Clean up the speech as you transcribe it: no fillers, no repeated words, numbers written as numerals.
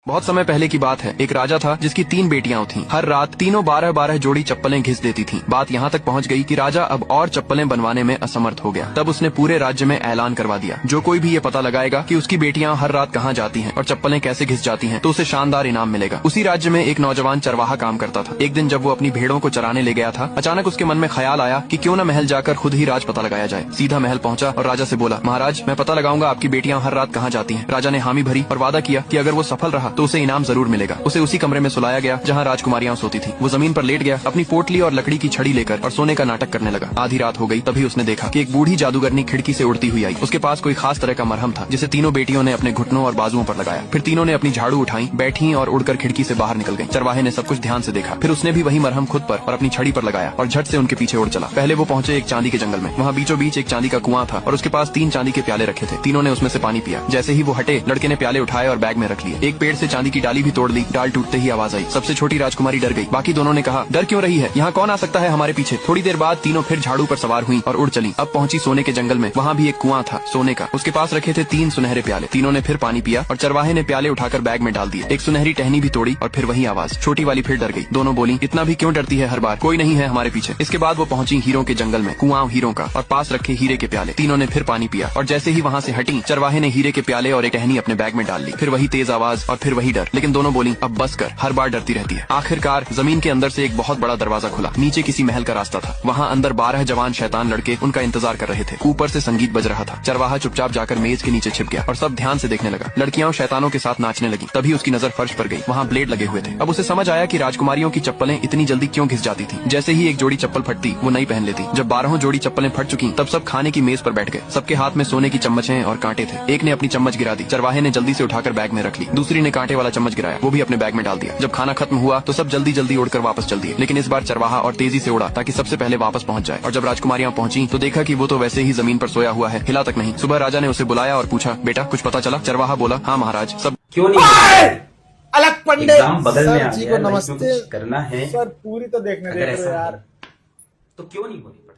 बहुत समय पहले की बात है। एक राजा था जिसकी 3 बेटियां थीं। हर रात तीनों 12-12 जोड़ी चप्पलें घिस देती थीं। बात यहाँ तक पहुँच गई कि राजा अब और चप्पलें बनवाने में असमर्थ हो गया। तब उसने पूरे राज्य में ऐलान करवा दिया, जो कोई भी ये पता लगाएगा कि उसकी बेटियां हर रात कहाँ जाती हैं और चप्पलें कैसे घिस जाती हैं, तो उसे शानदार इनाम मिलेगा। उसी राज्य में एक नौजवान चरवाहा काम करता था। एक दिन जब वो अपनी भेड़ों को चराने ले गया था, अचानक उसके मन में ख्याल आया कि क्यों न महल जाकर खुद ही राज पता लगाया जाए। सीधा महल पहुंचा और राजा से बोला, महाराज, मैं पता लगाऊंगा आपकी बेटियां हर रात कहाँ जाती हैं। राजा ने हामी भरी और वादा किया कि अगर वो सफल रहा तो उसे इनाम जरूर मिलेगा। उसे उसी कमरे में सुलाया गया जहाँ राजकुमारियां सोती थी। वो जमीन पर लेट गया, अपनी पोटली और लकड़ी की छड़ी लेकर और सोने का नाटक करने लगा। आधी रात हो गई, तभी उसने देखा कि एक बूढ़ी जादूगरनी खिड़की से उड़ती हुई आई। उसके पास कोई खास तरह का मरहम था, जिसे तीनों बेटियों ने अपने घुटनों और बाजुओं पर लगाया। फिर तीनों ने अपनी झाड़ू उठाई, बैठी और उड़कर खिड़की से बाहर निकल गई। चरवाहे ने सब कुछ ध्यान से देखा। फिर उसने भी वही मरहम खुद पर और अपनी छड़ी पर लगाया और झट से उनके पीछे उड़ चला। पहले वो पहुंचे एक चांदी के जंगल में। वहाँ बीचों बीच एक चांदी का कुआं था और उसके पास 3 चांदी के प्याले रखे थे। तीनों ने उसमें से पानी पिया। जैसे ही वो हटे, लड़के ने प्याले उठाए और बैग में रख लिए। एक पेड़ से चांदी की डाली भी तोड़ ली। डाल टूटते ही आवाज आई। सबसे छोटी राजकुमारी डर गई। बाकी दोनों ने कहा, डर क्यों रही है, यहाँ कौन आ सकता है हमारे पीछे। थोड़ी देर बाद तीनों फिर झाड़ू पर सवार हुई और उड़ चली। अब पहुंची सोने के जंगल में। वहाँ भी एक कुआं था सोने का। उसके पास रखे थे 3 सुनहरे प्याले। तीनों ने फिर पानी पिया और चरवाहे ने प्याले उठाकर बैग में डाल दिए। एक सुनहरी टहनी भी तोड़ी और फिर वही आवाज। छोटी वाली फिर डर गई। दोनों बोली, इतना भी क्यों डरती है हर बार, कोई नहीं है हमारे पीछे। इसके बाद वो पहुंची हीरों के जंगल में। कुआं हीरों का और पास रखे हीरे के प्याले। तीनों ने फिर पानी पिया और जैसे ही वहाँ से हटी, चरवाहे ने हीरे के प्याले और एक टहनी अपने बैग में डाल ली। फिर वही तेज आवाज और फिर वही डर। लेकिन दोनों बोली, अब बस कर, हर बार डरती रहती है। आखिरकार जमीन के अंदर से एक बहुत बड़ा दरवाजा खुला। नीचे किसी महल का रास्ता था। वहाँ अंदर 12 जवान शैतान लड़के उनका इंतजार कर रहे थे। ऊपर से संगीत बज रहा था। चरवाहा चुपचाप जाकर मेज के नीचे छिप गया और सब ध्यान से देखने लगा। लड़कियां शैतानों के साथ नाचने लगी। तभी उसकी नजर फर्श पर गई। वहाँ ब्लेड लगे हुए थे। अब उसे समझ आया कि राजकुमारियों की चप्पलें इतनी जल्दी क्यों घिस जाती थी। जैसे ही एक जोड़ी चप्पल फटती, वो नई पहन लेती। जब 12 जोड़ी चप्पलें फट चुकी, तब सब खाने की मेज पर बैठ गए। सबके हाथ में सोने की चम्मचें और कांटे थे। एक ने अपनी चम्मच गिरा दी। चरवाहे ने जल्दी से उठाकर बैग में रख ली। दूसरी ने कांटे वाला चम्मच गिराया, वो भी अपने बैग में डाल दिया। जब खाना खत्म हुआ तो सब जल्दी जल्दी उड़कर वापस चल दिए। लेकिन इस बार चरवाहा और तेजी से उड़ा ताकि सबसे पहले वापस पहुंच जाए। और जब राजकुमारियां पहुंची तो देखा कि वो तो वैसे ही जमीन पर सोया हुआ है, हिला तक नहीं। सुबह राजा ने उसे बुलाया और पूछा, बेटा कुछ पता चला। चरवाहा बोला, हाँ महाराज, सब। क्यों नहीं अलग पंडे एग्जाम बगल में सर आ जी गया, को लाइफ में नमस्ते कुछ करना है सर, पूरी तो देखने अगर दे रहे हो ऐसा यार। है, तो क्यों नहीं हो रही।